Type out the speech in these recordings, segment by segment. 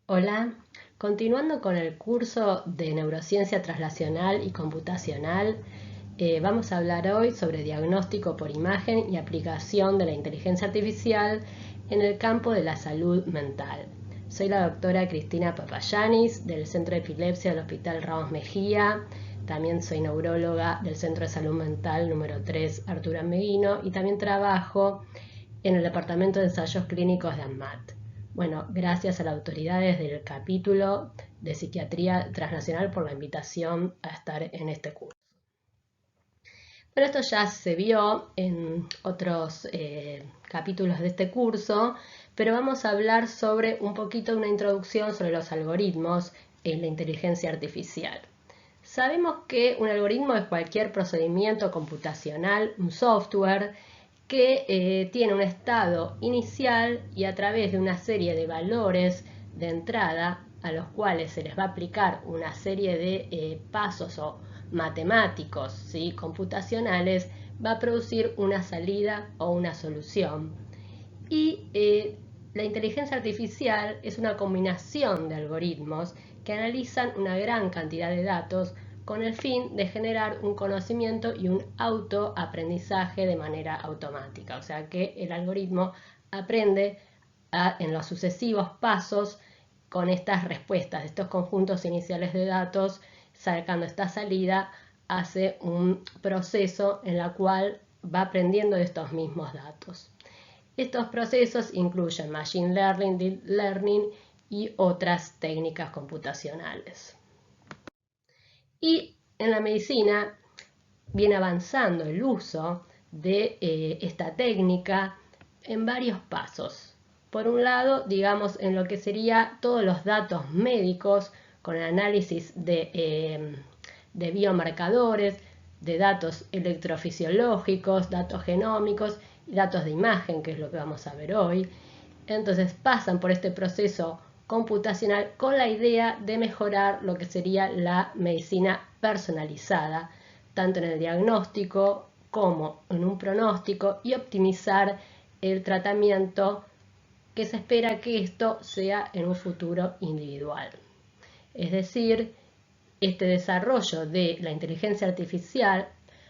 Hola, continuando con el curso de Neurociencia Translacional y Computacional, vamos a hablar hoy sobre diagnóstico por imagen y aplicación de la inteligencia artificial en el campo de la salud mental. Soy la doctora Cristina Papayanis del Centro de Epilepsia del Hospital Ramos Mejía. También soy neuróloga del Centro de Salud Mental número 3 Arturo Ameguino y también trabajo en el Departamento de Ensayos Clínicos de ANMAT. Bueno, gracias a las autoridades del capítulo de Psiquiatría Transnacional por la invitación a estar en este curso. Bueno, esto ya se vio en otros capítulos de este curso, pero vamos a hablar sobre un poquito de una introducción sobre los algoritmos en la inteligencia artificial. Sabemos que un algoritmo es cualquier procedimiento computacional, un software, que tiene un estado inicial y a través de una serie de valores de entrada a los cuales se les va a aplicar una serie de pasos o matemáticos, ¿sí?, computacionales, va a producir una salida o una solución. Y la inteligencia artificial es una combinación de algoritmos que analizan una gran cantidad de datos con el fin de generar un conocimiento y un autoaprendizaje de manera automática. O sea que el algoritmo aprende en los sucesivos pasos con estas respuestas de estos conjuntos iniciales de datos, sacando esta salida, hace un proceso en el cual va aprendiendo de estos mismos datos. Estos procesos incluyen Machine Learning, Deep Learning y otras técnicas computacionales. Y en la medicina viene avanzando el uso de esta técnica en varios pasos. Por un lado, digamos, en lo que sería todos los datos médicos con el análisis de biomarcadores, de datos electrofisiológicos, datos genómicos y datos de imagen, que es lo que vamos a ver hoy. Entonces pasan por este proceso computacional con la idea de mejorar lo que sería la medicina personalizada, tanto en el diagnóstico como en un pronóstico, y optimizar el tratamiento, que se espera que esto sea en un futuro individual. Es decir, este desarrollo de la inteligencia artificial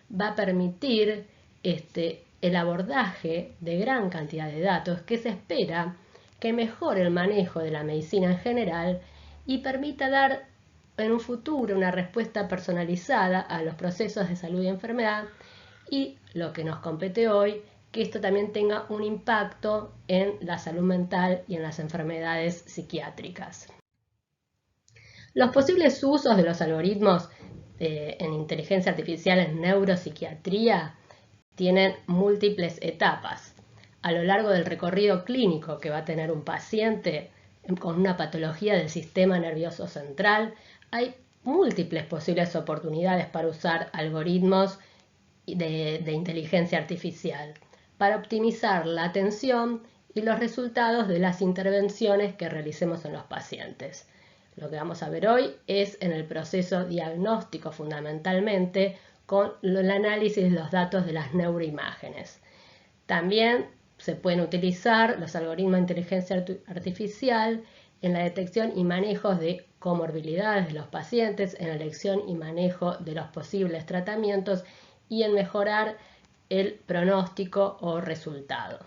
va a permitir el abordaje de gran cantidad de datos que se espera que mejore el manejo de la medicina en general y permita dar en un futuro una respuesta personalizada a los procesos de salud y enfermedad, y lo que nos compete hoy, que esto también tenga un impacto en la salud mental y en las enfermedades psiquiátricas. Los posibles usos de los algoritmos en inteligencia artificial en neuropsiquiatría tienen múltiples etapas. A lo largo del recorrido clínico que va a tener un paciente con una patología del sistema nervioso central, hay múltiples posibles oportunidades para usar algoritmos de inteligencia artificial para optimizar la atención y los resultados de las intervenciones que realicemos en los pacientes. Lo que vamos a ver hoy es en el proceso diagnóstico, fundamentalmente con el análisis de los datos de las neuroimágenes. También se pueden utilizar los algoritmos de inteligencia artificial en la detección y manejo de comorbilidades de los pacientes, en la elección y manejo de los posibles tratamientos y en mejorar el pronóstico o resultado.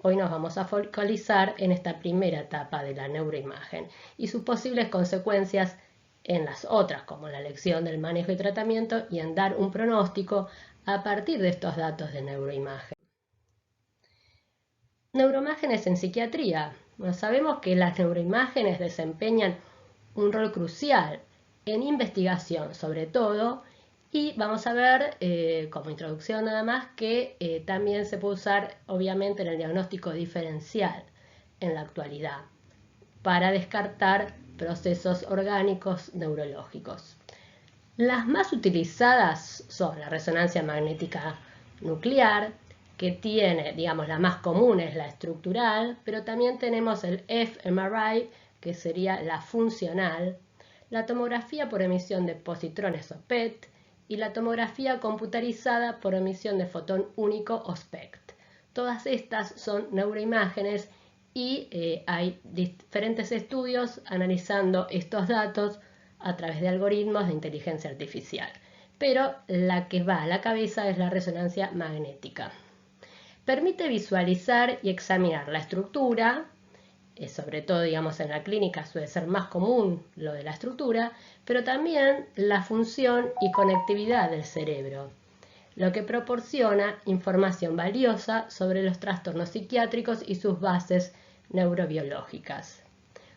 Hoy nos vamos a focalizar en esta primera etapa de la neuroimagen y sus posibles consecuencias en las otras, como la elección del manejo y tratamiento, y en dar un pronóstico a partir de estos datos de neuroimagen. Neuroimágenes en psiquiatría. Bueno, sabemos que las neuroimágenes desempeñan un rol crucial en investigación, sobre todo, y vamos a ver, como introducción nada más, que también se puede usar obviamente en el diagnóstico diferencial en la actualidad para descartar procesos orgánicos neurológicos. Las más utilizadas son la resonancia magnética nuclear, que tiene, digamos, la más común es la estructural, pero también tenemos el fMRI, que sería la funcional, la tomografía por emisión de positrones o PET, y la tomografía computarizada por emisión de fotón único o SPECT. Todas estas son neuroimágenes y hay diferentes estudios analizando estos datos a través de algoritmos de inteligencia artificial. Pero la que va a la cabeza es la resonancia magnética. Permite visualizar y examinar la estructura, sobre todo digamos en la clínica suele ser más común lo de la estructura, pero también la función y conectividad del cerebro, lo que proporciona información valiosa sobre los trastornos psiquiátricos y sus bases neurobiológicas,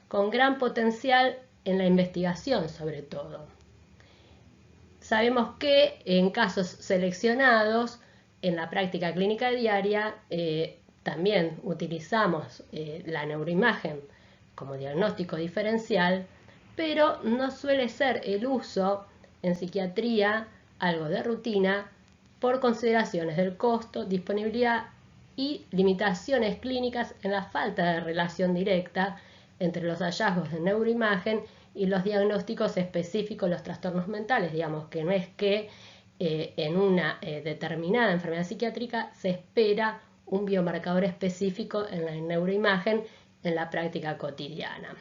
con gran potencial en la investigación sobre todo. Sabemos que en casos seleccionados, en la práctica clínica diaria, también utilizamos la neuroimagen como diagnóstico diferencial, pero no suele ser el uso en psiquiatría algo de rutina por consideraciones del costo, disponibilidad y limitaciones clínicas en la falta de relación directa entre los hallazgos de neuroimagen y los diagnósticos específicos de los trastornos mentales. Digamos que no es que en una determinada enfermedad psiquiátrica se espera un biomarcador específico en la neuroimagen en la práctica cotidiana.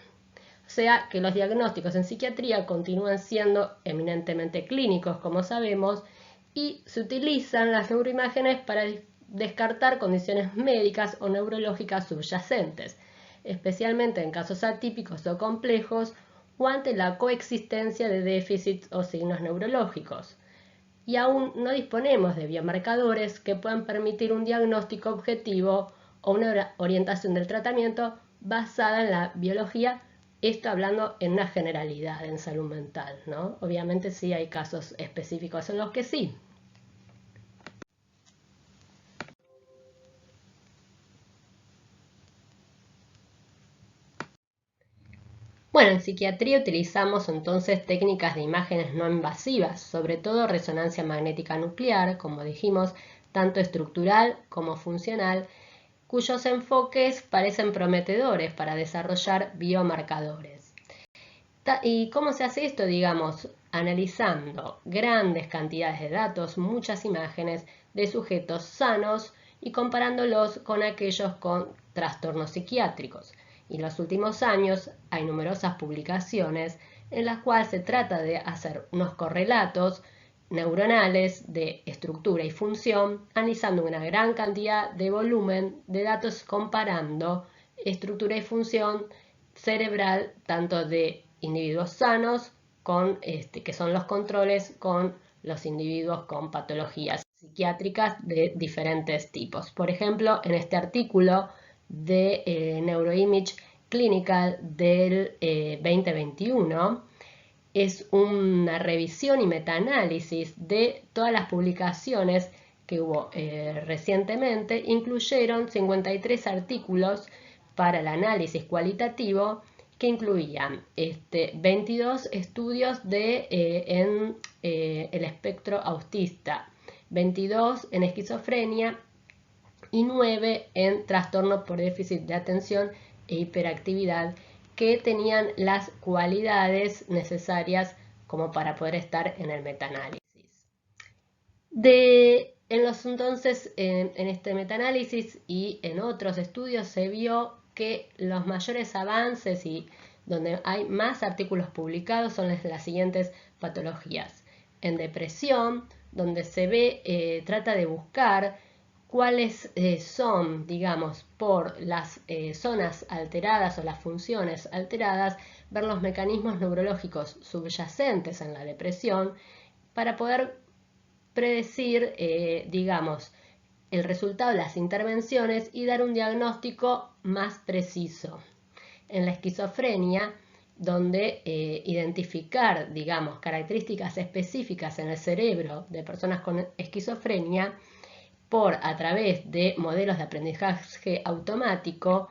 O sea que los diagnósticos en psiquiatría continúan siendo eminentemente clínicos, como sabemos, y se utilizan las neuroimágenes para descartar condiciones médicas o neurológicas subyacentes, especialmente en casos atípicos o complejos o ante la coexistencia de déficits o signos neurológicos. Y aún no disponemos de biomarcadores que puedan permitir un diagnóstico objetivo o una orientación del tratamiento basada en la biología, esto hablando en una generalidad en salud mental, ¿no? Obviamente sí hay casos específicos en los que sí. Bueno, en psiquiatría utilizamos entonces técnicas de imágenes no invasivas, sobre todo resonancia magnética nuclear, como dijimos, tanto estructural como funcional, cuyos enfoques parecen prometedores para desarrollar biomarcadores. ¿Y cómo se hace esto? Digamos, analizando grandes cantidades de datos, muchas imágenes de sujetos sanos y comparándolos con aquellos con trastornos psiquiátricos. Y en los últimos años hay numerosas publicaciones en las cuales se trata de hacer unos correlatos neuronales de estructura y función, analizando una gran cantidad de volumen de datos comparando estructura y función cerebral tanto de individuos sanos con que son los controles con los individuos con patologías psiquiátricas de diferentes tipos. Por ejemplo, en este artículo de Neuroimage Clinical del 2021 es una revisión y metaanálisis de todas las publicaciones que hubo recientemente. Incluyeron 53 artículos para el análisis cualitativo que incluían 22 estudios en el espectro autista, 22 en esquizofrenia y 9 en trastorno por déficit de atención e hiperactividad, que tenían las cualidades necesarias como para poder estar en el metaanálisis. Entonces, en este metaanálisis y en otros estudios se vio que los mayores avances y donde hay más artículos publicados son las siguientes patologías. En depresión, donde se ve, trata de buscar cuáles son, digamos, por las zonas alteradas o las funciones alteradas, ver los mecanismos neurológicos subyacentes en la depresión para poder predecir, digamos, el resultado de las intervenciones y dar un diagnóstico más preciso. En la esquizofrenia, donde identificar, digamos, características específicas en el cerebro de personas con esquizofrenia a través de modelos de aprendizaje automático,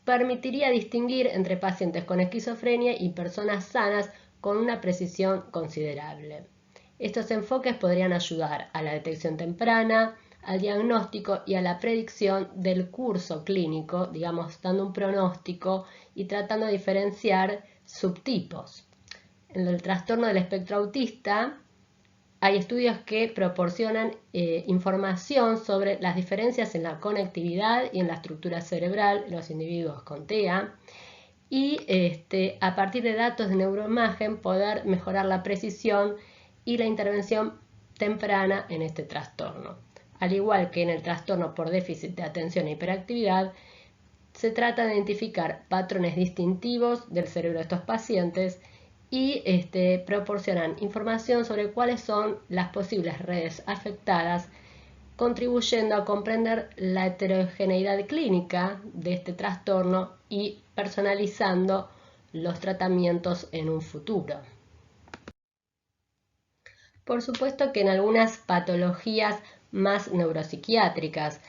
permitiría distinguir entre pacientes con esquizofrenia y personas sanas con una precisión considerable. Estos enfoques podrían ayudar a la detección temprana, al diagnóstico y a la predicción del curso clínico, digamos, dando un pronóstico y tratando de diferenciar subtipos. En el trastorno del espectro autista, hay estudios que proporcionan información sobre las diferencias en la conectividad y en la estructura cerebral de los individuos con TEA y a partir de datos de neuroimagen poder mejorar la precisión y la intervención temprana en este trastorno. Al igual que en el trastorno por déficit de atención e hiperactividad, se trata de identificar patrones distintivos del cerebro de estos pacientes y proporcionan información sobre cuáles son las posibles redes afectadas, contribuyendo a comprender la heterogeneidad clínica de este trastorno y personalizando los tratamientos en un futuro. Por supuesto que en algunas patologías más neuropsiquiátricas,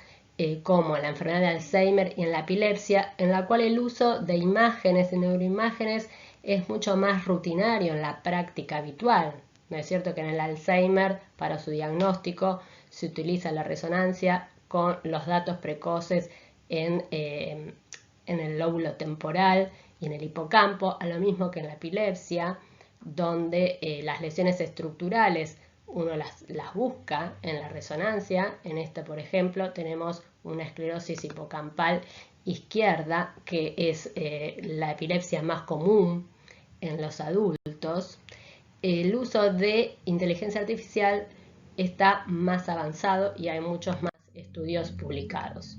como la enfermedad de Alzheimer y en la epilepsia, en la cual el uso de imágenes, de neuroimágenes, es mucho más rutinario en la práctica habitual. ¿No es cierto que en el Alzheimer, para su diagnóstico, se utiliza la resonancia con los datos precoces en el lóbulo temporal y en el hipocampo, a lo mismo que en la epilepsia, donde las lesiones estructurales uno las busca en la resonancia? En esta, por ejemplo, tenemos una esclerosis hipocampal izquierda, que es la epilepsia más común en los adultos. El uso de inteligencia artificial está más avanzado y hay muchos más estudios publicados.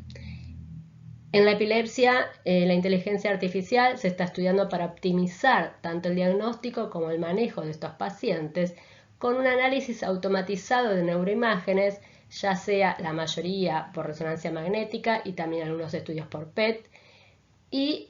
En la epilepsia, la inteligencia artificial se está estudiando para optimizar tanto el diagnóstico como el manejo de estos pacientes con un análisis automatizado de neuroimágenes, ya sea la mayoría por resonancia magnética y también algunos estudios por PET. Y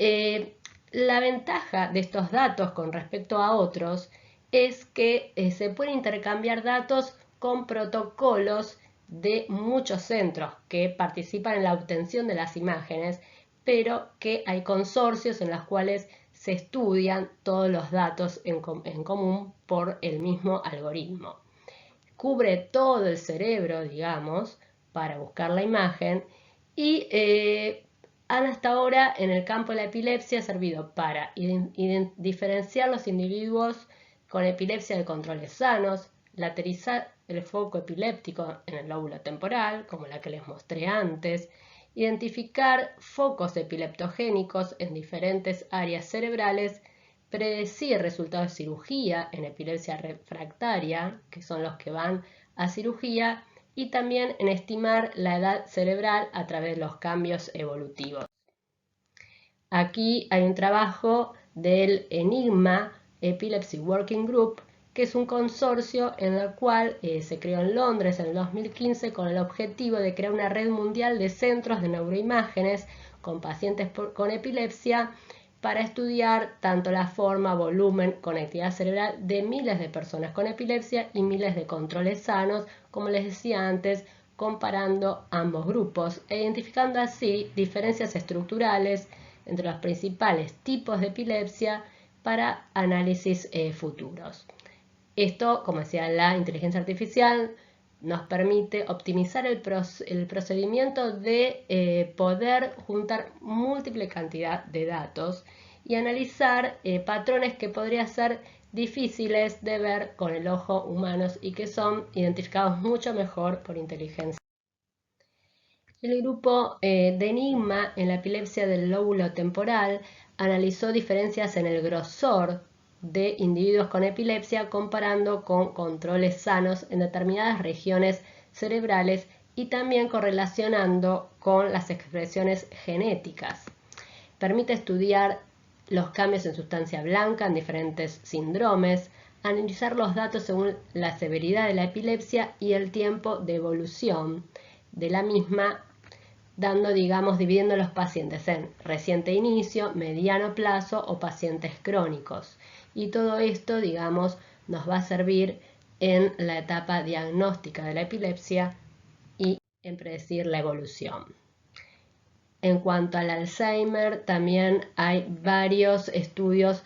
la ventaja de estos datos con respecto a otros es que se pueden intercambiar datos con protocolos de muchos centros que participan en la obtención de las imágenes, pero que hay consorcios en los cuales se estudian todos los datos en común por el mismo algoritmo. Cubre todo el cerebro, digamos, para buscar la imagen y han hasta ahora en el campo de la epilepsia servido para diferenciar los individuos con epilepsia de controles sanos, lateralizar el foco epiléptico en el lóbulo temporal, como la que les mostré antes, identificar focos epileptogénicos en diferentes áreas cerebrales, predecir resultados de cirugía en epilepsia refractaria, que son los que van a cirugía, y también en estimar la edad cerebral a través de los cambios evolutivos. Aquí hay un trabajo del ENIGMA Epilepsy Working Group, que es un consorcio en el cual se creó en Londres en el 2015 con el objetivo de crear una red mundial de centros de neuroimágenes con pacientes con epilepsia para estudiar tanto la forma, volumen, conectividad cerebral de miles de personas con epilepsia y miles de controles sanos, como les decía antes, comparando ambos grupos e identificando así diferencias estructurales entre los principales tipos de epilepsia para análisis futuros. Esto, como decía, la inteligencia artificial nos permite optimizar el procedimiento de poder juntar múltiple cantidad de datos y analizar patrones que podrían ser difíciles de ver con el ojo humano y que son identificados mucho mejor por inteligencia. El grupo de ENIGMA en la epilepsia del lóbulo temporal analizó diferencias en el grosor de individuos con epilepsia comparando con controles sanos en determinadas regiones cerebrales y también correlacionando con las expresiones genéticas. Permite estudiar los cambios en sustancia blanca en diferentes síndromes, analizar los datos según la severidad de la epilepsia y el tiempo de evolución de la misma, dividiendo a los pacientes en reciente inicio, mediano plazo o pacientes crónicos. Y todo esto, nos va a servir en la etapa diagnóstica de la epilepsia y en predecir la evolución. En cuanto al Alzheimer, también hay varios estudios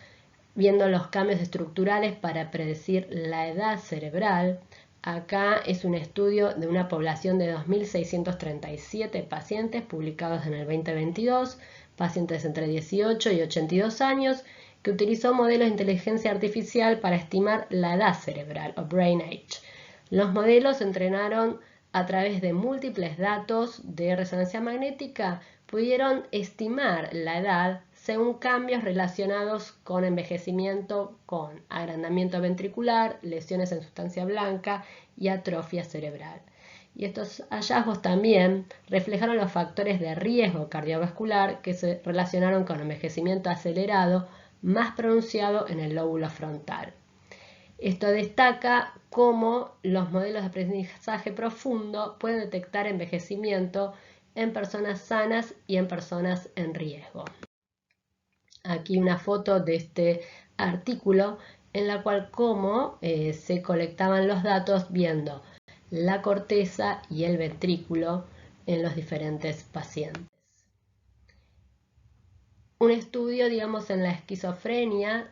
viendo los cambios estructurales para predecir la edad cerebral. Acá es un estudio de una población de 2.637 pacientes publicados en el 2022, pacientes entre 18 y 82 años, que utilizó modelos de inteligencia artificial para estimar la edad cerebral o brain age. Los modelos se entrenaron a través de múltiples datos de resonancia magnética, pudieron estimar la edad según cambios relacionados con envejecimiento, con agrandamiento ventricular, lesiones en sustancia blanca y atrofia cerebral. Y estos hallazgos también reflejaron los factores de riesgo cardiovascular que se relacionaron con envejecimiento acelerado más pronunciado en el lóbulo frontal. Esto destaca cómo los modelos de aprendizaje profundo pueden detectar envejecimiento en personas sanas y en personas en riesgo. Aquí una foto de este artículo en la cual cómo se colectaban los datos viendo la corteza y el ventrículo en los diferentes pacientes. Un estudio, digamos, en la esquizofrenia,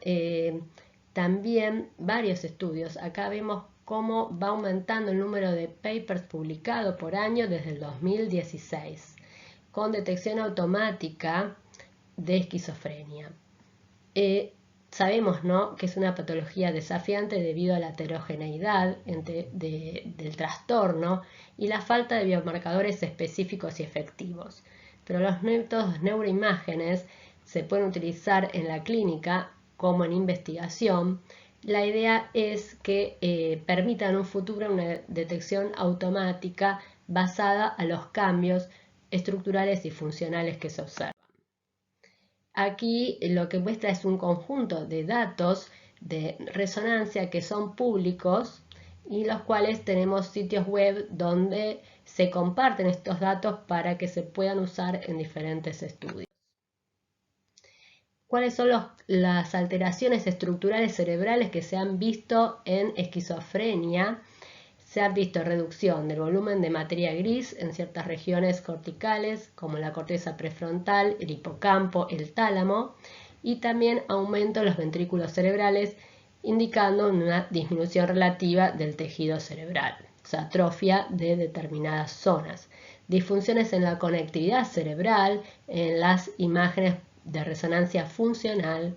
también varios estudios. Acá vemos cómo va aumentando el número de papers publicados por año desde el 2016, con detección automática de esquizofrenia. Sabemos, ¿no?, que es una patología desafiante debido a la heterogeneidad del trastorno y la falta de biomarcadores específicos y efectivos. Pero los métodos neuroimágenes se pueden utilizar en la clínica como en investigación. La idea es que permitan en un futuro una detección automática basada a los cambios estructurales y funcionales que se observan. Aquí lo que muestra es un conjunto de datos de resonancia que son públicos y los cuales tenemos sitios web donde se comparten estos datos para que se puedan usar en diferentes estudios. ¿Cuáles son las alteraciones estructurales cerebrales que se han visto en esquizofrenia? Se ha visto reducción del volumen de materia gris en ciertas regiones corticales, como la corteza prefrontal, el hipocampo, el tálamo, y también aumento de los ventrículos cerebrales, indicando una disminución relativa del tejido cerebral, o sea, atrofia de determinadas zonas. Disfunciones en la conectividad cerebral, en las imágenes de resonancia funcional,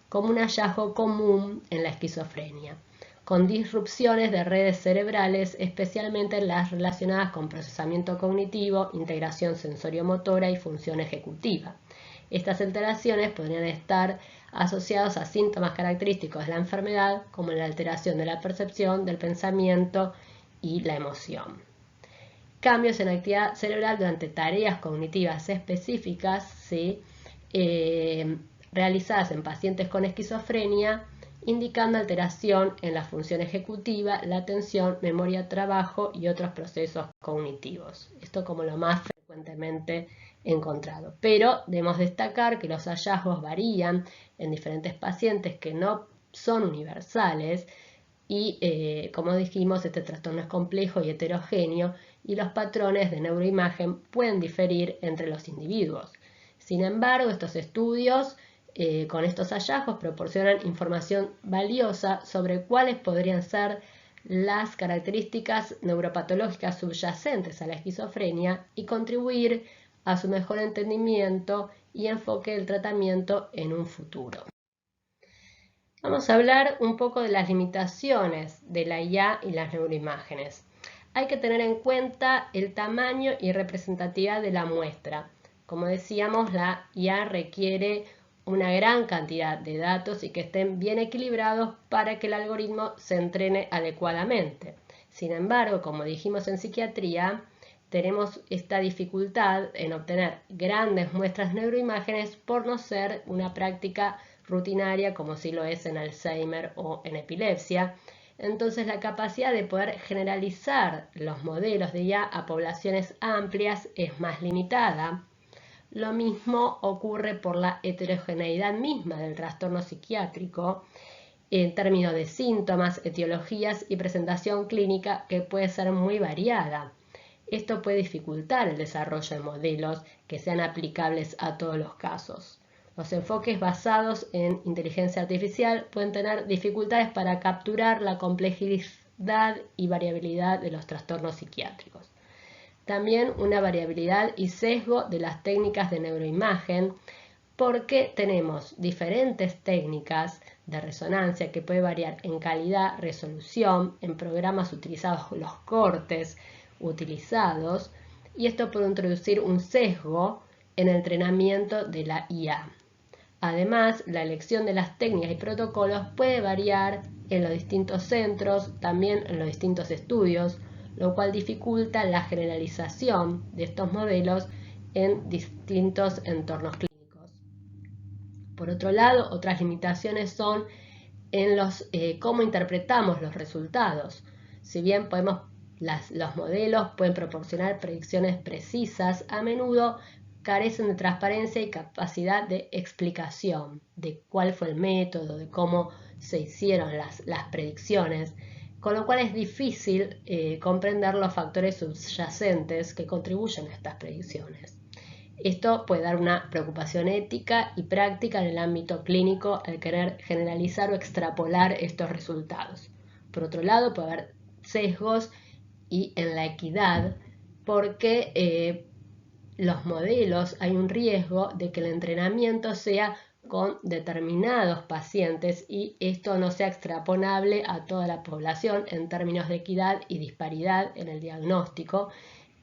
como un hallazgo común en la esquizofrenia, con disrupciones de redes cerebrales, especialmente las relacionadas con procesamiento cognitivo, integración sensoriomotora y función ejecutiva. Estas alteraciones podrían estar asociadas a síntomas característicos de la enfermedad, como la alteración de la percepción, del pensamiento y la emoción. Cambios en actividad cerebral durante tareas cognitivas específicas, ¿sí?, realizadas en pacientes con esquizofrenia, indicando alteración en la función ejecutiva, la atención, memoria, trabajo y otros procesos cognitivos. Esto como lo más frecuentemente encontrado. Pero debemos destacar que los hallazgos varían en diferentes pacientes, que no son universales y, como dijimos, este trastorno es complejo y heterogéneo y los patrones de neuroimagen pueden diferir entre los individuos. Sin embargo, estos estudios con estos hallazgos proporcionan información valiosa sobre cuáles podrían ser las características neuropatológicas subyacentes a la esquizofrenia y contribuir a su mejor entendimiento y enfoque del tratamiento en un futuro. Vamos a hablar un poco de las limitaciones de la IA y las neuroimágenes. Hay que tener en cuenta el tamaño y representatividad de la muestra. Como decíamos, la IA requiere una gran cantidad de datos y que estén bien equilibrados para que el algoritmo se entrene adecuadamente. Sin embargo, como dijimos en psiquiatría, tenemos esta dificultad en obtener grandes muestras de neuroimágenes por no ser una práctica rutinaria como sí lo es en Alzheimer o en epilepsia. Entonces la capacidad de poder generalizar los modelos de IA a poblaciones amplias es más limitada. Lo mismo ocurre por la heterogeneidad misma del trastorno psiquiátrico en términos de síntomas, etiologías y presentación clínica que puede ser muy variada. Esto puede dificultar el desarrollo de modelos que sean aplicables a todos los casos. Los enfoques basados en inteligencia artificial pueden tener dificultades para capturar la complejidad y variabilidad de los trastornos psiquiátricos. También una variabilidad y sesgo de las técnicas de neuroimagen porque tenemos diferentes técnicas de resonancia que puede variar en calidad, resolución, en programas utilizados, los cortes utilizados, y esto puede introducir un sesgo en el entrenamiento de la IA. Además, la elección de las técnicas y protocolos puede variar en los distintos centros, también en los distintos estudios, lo cual dificulta la generalización de estos modelos en distintos entornos clínicos. Por otro lado, otras limitaciones son en cómo interpretamos los resultados. Si bien los modelos pueden proporcionar predicciones precisas, a menudo carecen de transparencia y capacidad de explicación de cuál fue el método, de cómo se hicieron las predicciones, con lo cual es difícil comprender los factores subyacentes que contribuyen a estas predicciones. Esto puede dar una preocupación ética y práctica en el ámbito clínico al querer generalizar o extrapolar estos resultados. Por otro lado, puede haber sesgos y en la equidad, porque los modelos hay un riesgo de que el entrenamiento sea con determinados pacientes y esto no sea extrapolable a toda la población en términos de equidad y disparidad en el diagnóstico,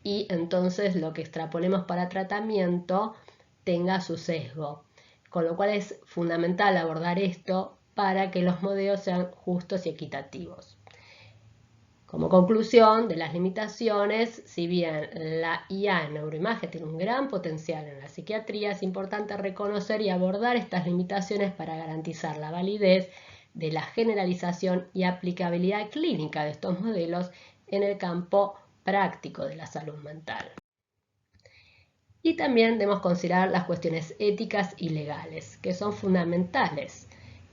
y entonces lo que extrapolemos para tratamiento tenga su sesgo. Con lo cual es fundamental abordar esto para que los modelos sean justos y equitativos. Como conclusión de las limitaciones, si bien la IA en neuroimagen tiene un gran potencial en la psiquiatría, es importante reconocer y abordar estas limitaciones para garantizar la validez de la generalización y aplicabilidad clínica de estos modelos en el campo práctico de la salud mental. Y también debemos considerar las cuestiones éticas y legales, que son fundamentales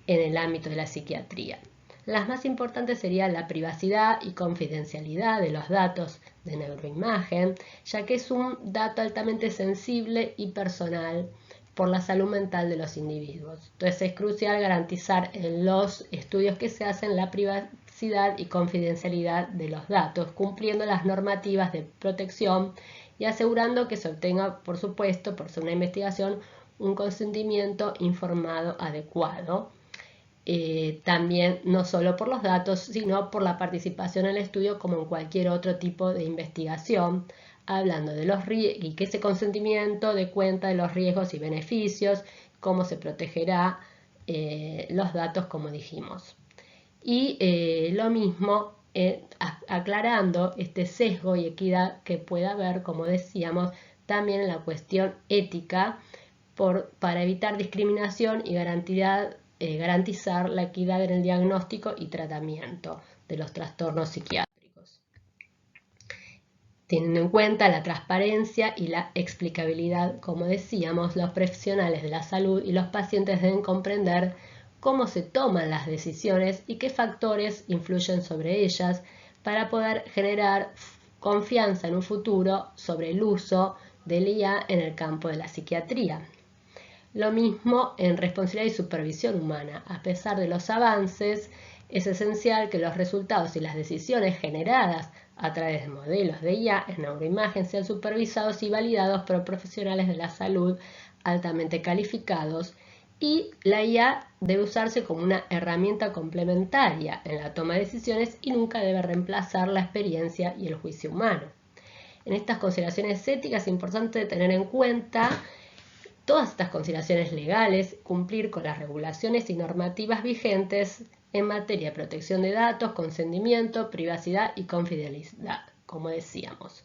en el ámbito de la psiquiatría. Las más importantes serían la privacidad y confidencialidad de los datos de neuroimagen, ya que es un dato altamente sensible y personal por la salud mental de los individuos. Entonces es crucial garantizar en los estudios que se hacen la privacidad y confidencialidad de los datos, cumpliendo las normativas de protección y asegurando que se obtenga, por supuesto, por ser una investigación, un consentimiento informado adecuado. También no solo por los datos, sino por la participación en el estudio como en cualquier otro tipo de investigación, hablando de los riesgos y que ese consentimiento dé cuenta de los riesgos y beneficios, cómo se protegerá los datos, como dijimos. Y lo mismo, aclarando este sesgo y equidad que pueda haber, como decíamos, también en la cuestión ética para evitar discriminación y garantizar la equidad en el diagnóstico y tratamiento de los trastornos psiquiátricos, teniendo en cuenta la transparencia y la explicabilidad. Como decíamos, los profesionales de la salud y los pacientes deben comprender cómo se toman las decisiones y qué factores influyen sobre ellas para poder generar confianza en un futuro sobre el uso del IA en el campo de la psiquiatría. Lo mismo en responsabilidad y supervisión humana. A pesar de los avances, es esencial que los resultados y las decisiones generadas a través de modelos de IA en neuroimagen sean supervisados y validados por profesionales de la salud altamente calificados, y la IA debe usarse como una herramienta complementaria en la toma de decisiones y nunca debe reemplazar la experiencia y el juicio humano. En estas consideraciones éticas es importante tener en cuenta todas estas consideraciones legales, cumplir con las regulaciones y normativas vigentes en materia de protección de datos, consentimiento, privacidad y confidencialidad, como decíamos.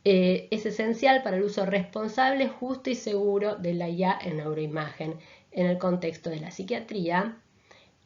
Es esencial para el uso responsable, justo y seguro de la IA en neuroimagen en el contexto de la psiquiatría,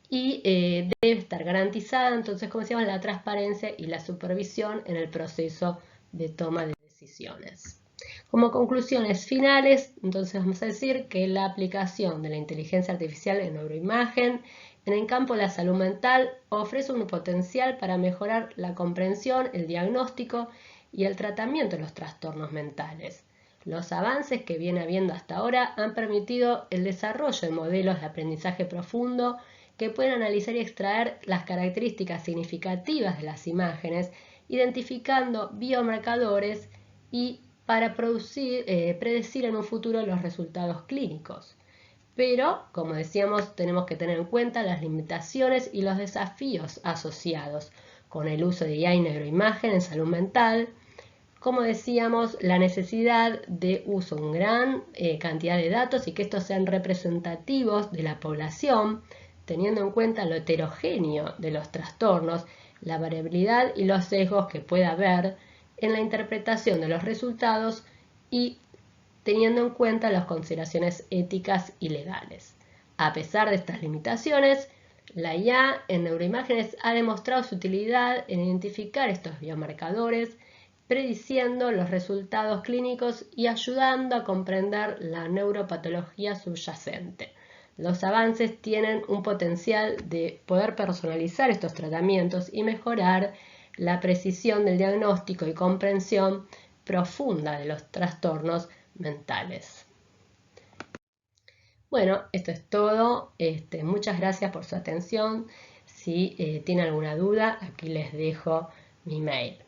y debe estar garantizada, entonces, como decíamos, la transparencia y la supervisión en el proceso de toma de decisiones. Como conclusiones finales, entonces vamos a decir que la aplicación de la inteligencia artificial en neuroimagen en el campo de la salud mental ofrece un potencial para mejorar la comprensión, el diagnóstico y el tratamiento de los trastornos mentales. Los avances que viene habiendo hasta ahora han permitido el desarrollo de modelos de aprendizaje profundo que pueden analizar y extraer las características significativas de las imágenes, identificando biomarcadores y para predecir en un futuro los resultados clínicos. pero, como decíamos, tenemos que tener en cuenta las limitaciones y los desafíos asociados con el uso de IA y neuroimagen en salud mental. Como decíamos, la necesidad de uso de una gran cantidad de datos y que estos sean representativos de la población, teniendo en cuenta lo heterogéneo de los trastornos, la variabilidad y los sesgos que pueda haber en la interpretación de los resultados y teniendo en cuenta las consideraciones éticas y legales. A pesar de estas limitaciones, la IA en neuroimágenes ha demostrado su utilidad en identificar estos biomarcadores, prediciendo los resultados clínicos y ayudando a comprender la neuropatología subyacente. Los avances tienen un potencial de poder personalizar estos tratamientos y mejorar la precisión del diagnóstico y comprensión profunda de los trastornos mentales. Bueno, esto es todo. Muchas gracias por su atención. Si tienen alguna duda, aquí les dejo mi mail.